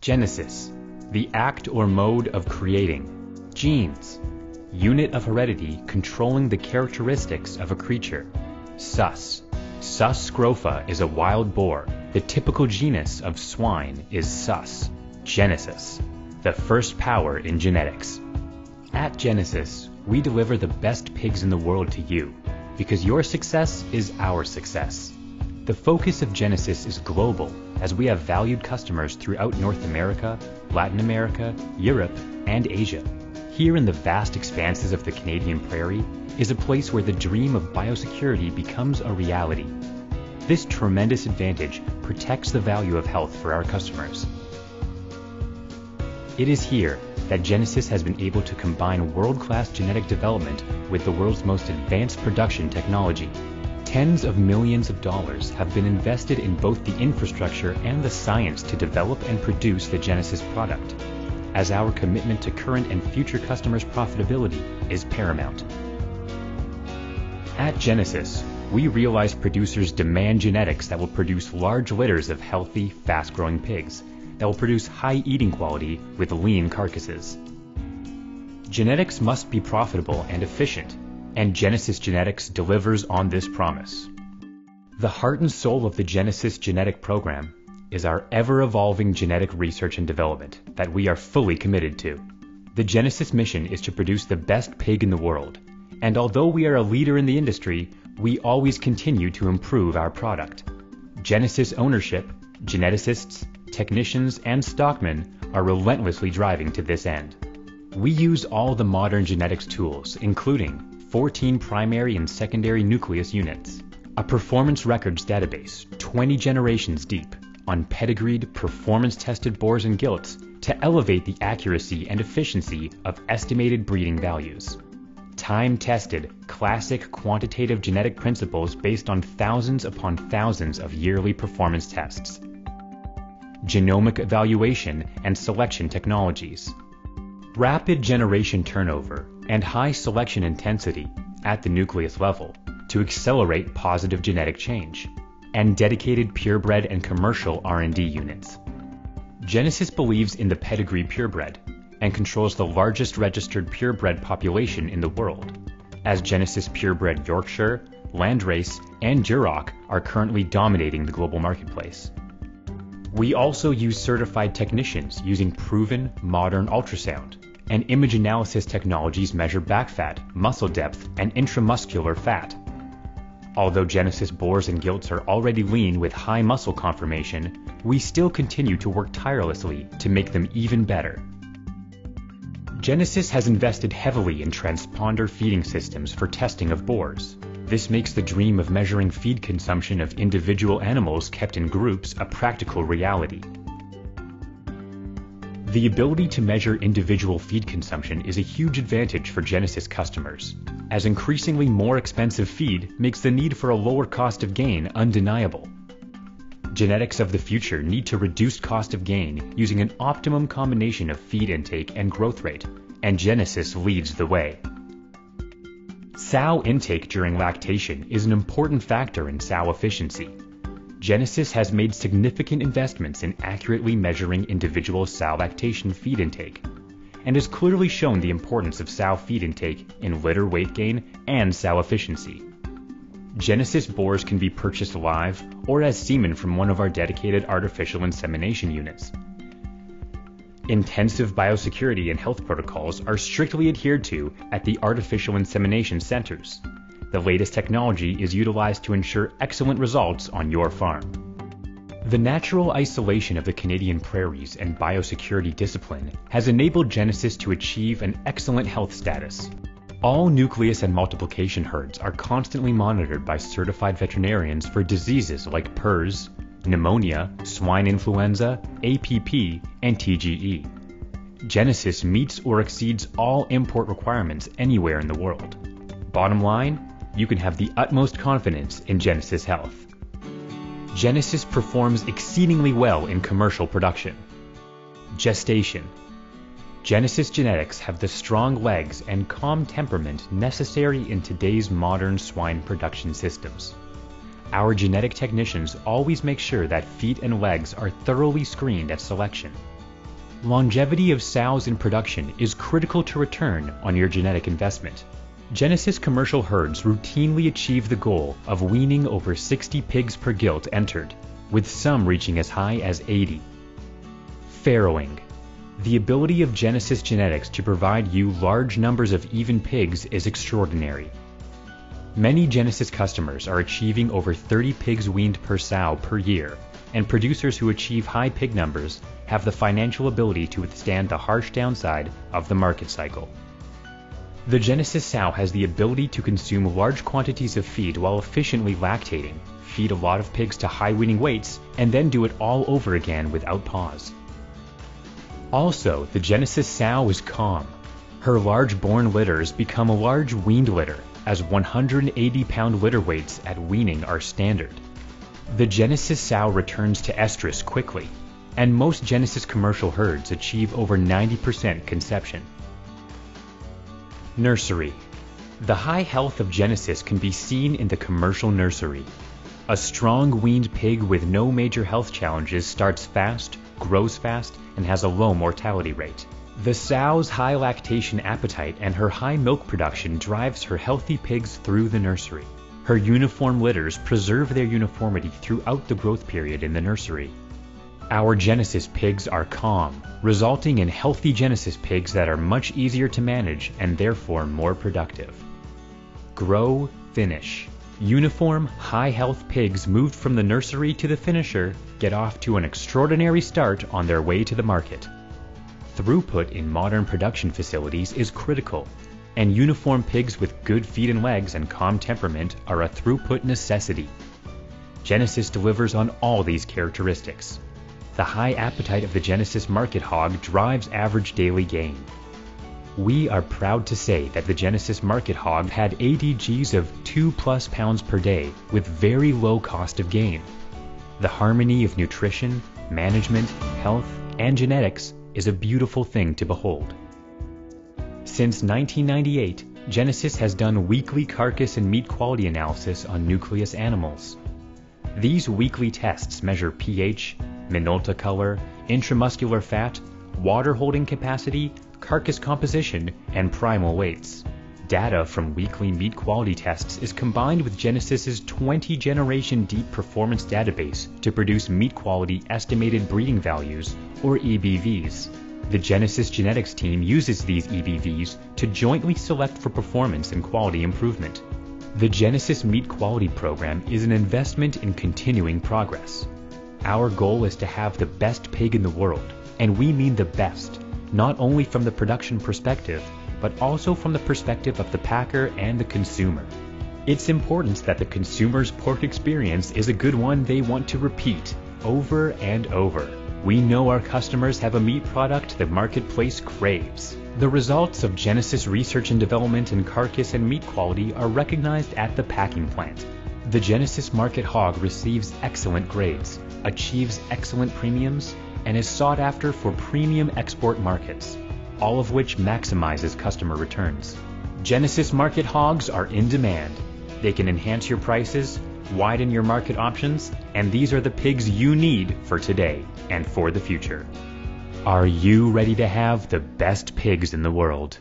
Genesis, the act or mode of creating. Genes, unit of heredity controlling the characteristics of a creature. Sus scrofa is a wild boar. The typical genus of swine is Sus. Genesis, the first power in genetics. At Genesis, we deliver the best pigs in the world to you, because your success is our success. The focus of Genesis is global, as we have valued customers throughout North America, Latin America, Europe, and Asia. Here in the vast expanses of the Canadian prairie is a place where the dream of biosecurity becomes a reality. This tremendous advantage protects the value of health for our customers. It is here that Genesis has been able to combine world-class genetic development with the world's most advanced production technology. Tens of millions of dollars have been invested in both the infrastructure and the science to develop and produce the Genesis product, as our commitment to current and future customers' profitability is paramount. At Genesis, we realize producers demand genetics that will produce large litters of healthy, fast-growing pigs that will produce high eating quality with lean carcasses. Genetics must be profitable and efficient, and Genesis Genetics delivers on this promise. The heart and soul of the Genesis genetic program is our ever-evolving genetic research and development that we are fully committed to. The Genesis mission is to produce the best pig in the world, and although we are a leader in the industry, we always continue to improve our product. Genesis ownership, geneticists, technicians, and stockmen are relentlessly driving to this end. We use all the modern genetics tools, including 14 primary and secondary nucleus units, a performance records database 20 generations deep on pedigreed, performance-tested boars and gilts to elevate the accuracy and efficiency of estimated breeding values. Time-tested, classic quantitative genetic principles based on thousands upon thousands of yearly performance tests. Genomic evaluation and selection technologies. Rapid generation turnover and high selection intensity at the nucleus level to accelerate positive genetic change, and dedicated purebred and commercial R&D units. Genesis believes in the pedigree purebred and controls the largest registered purebred population in the world, as Genesis purebred Yorkshire, Landrace, and Duroc are currently dominating the global marketplace. We also use certified technicians using proven, modern ultrasound, and image analysis technologies measure back fat, muscle depth, and intramuscular fat. Although Genesis boars and gilts are already lean with high muscle conformation, we still continue to work tirelessly to make them even better. Genesis has invested heavily in transponder feeding systems for testing of boars. This makes the dream of measuring feed consumption of individual animals kept in groups a practical reality. The ability to measure individual feed consumption is a huge advantage for Genesis customers, as increasingly more expensive feed makes the need for a lower cost of gain undeniable. Genetics of the future need to reduce cost of gain using an optimum combination of feed intake and growth rate, and Genesis leads the way. Sow intake during lactation is an important factor in sow efficiency. Genesis has made significant investments in accurately measuring individual sow lactation feed intake, and has clearly shown the importance of sow feed intake in litter weight gain and sow efficiency. Genesis boars can be purchased live or as semen from one of our dedicated artificial insemination units. Intensive biosecurity and health protocols are strictly adhered to at the artificial insemination centers. The latest technology is utilized to ensure excellent results on your farm. The natural isolation of the Canadian prairies and biosecurity discipline has enabled Genesis to achieve an excellent health status. All nucleus and multiplication herds are constantly monitored by certified veterinarians for diseases like PRRS, pneumonia, swine influenza, APP, and TGE. Genesis meets or exceeds all import requirements anywhere in the world. Bottom line, you can have the utmost confidence in Genesis Health. Genesis performs exceedingly well in commercial production. Gestation. Genesis genetics have the strong legs and calm temperament necessary in today's modern swine production systems. Our genetic technicians always make sure that feet and legs are thoroughly screened at selection. Longevity of sows in production is critical to return on your genetic investment. Genesus commercial herds routinely achieve the goal of weaning over 60 pigs per gilt entered, with some reaching as high as 80. Farrowing. The ability of Genesus genetics to provide you large numbers of even pigs is extraordinary. Many Genesis customers are achieving over 30 pigs weaned per sow per year, and producers who achieve high pig numbers have the financial ability to withstand the harsh downside of the market cycle. The Genesus sow has the ability to consume large quantities of feed while efficiently lactating, feed a lot of pigs to high weaning weights, and then do it all over again without pause. Also, the Genesus sow is calm. Her large born litters become a large weaned litter, as 180-pound litter weights at weaning are standard. The Genesus sow returns to estrus quickly, and most Genesis commercial herds achieve over 90% conception. Nursery. The high health of Genesis can be seen in the commercial nursery. A strong weaned pig with no major health challenges starts fast, grows fast, and has a low mortality rate. The sow's high lactation appetite and her high milk production drives her healthy pigs through the nursery. Her uniform litters preserve their uniformity throughout the growth period in the nursery. Our Genesis pigs are calm, resulting in healthy Genesis pigs that are much easier to manage and therefore more productive. Grow, finish. Uniform, high-health pigs moved from the nursery to the finisher get off to an extraordinary start on their way to the market. Throughput in modern production facilities is critical, and uniform pigs with good feet and legs and calm temperament are a throughput necessity. Genesis delivers on all these characteristics. The high appetite of the Genesis market hog drives average daily gain. We are proud to say that the Genesis market hog had ADGs of 2+ pounds per day with very low cost of gain. The harmony of nutrition, management, health, and genetics is a beautiful thing to behold. Since 1998, Genesis has done weekly carcass and meat quality analysis on nucleus animals. These weekly tests measure pH, Minolta color, intramuscular fat, water holding capacity, carcass composition, and primal weights. Data from weekly meat quality tests is combined with Genesis's 20-generation deep performance database to produce meat quality estimated breeding values, or EBVs. The Genesis genetics team uses these EBVs to jointly select for performance and quality improvement. The Genesis Meat Quality Program is an investment in continuing progress. Our goal is to have the best pig in the world, and we mean the best, not only from the production perspective, but also from the perspective of the packer and the consumer. It's important that the consumer's pork experience is a good one they want to repeat over and over. We know our customers have a meat product the marketplace craves. The results of Genesis research and development in carcass and meat quality are recognized at the packing plant. The Genesis market hog receives excellent grades, achieves excellent premiums, and is sought after for premium export markets, all of which maximizes customer returns. Genesis market hogs are in demand. They can enhance your prices, widen your market options, and these are the pigs you need for today and for the future. Are you ready to have the best pigs in the world?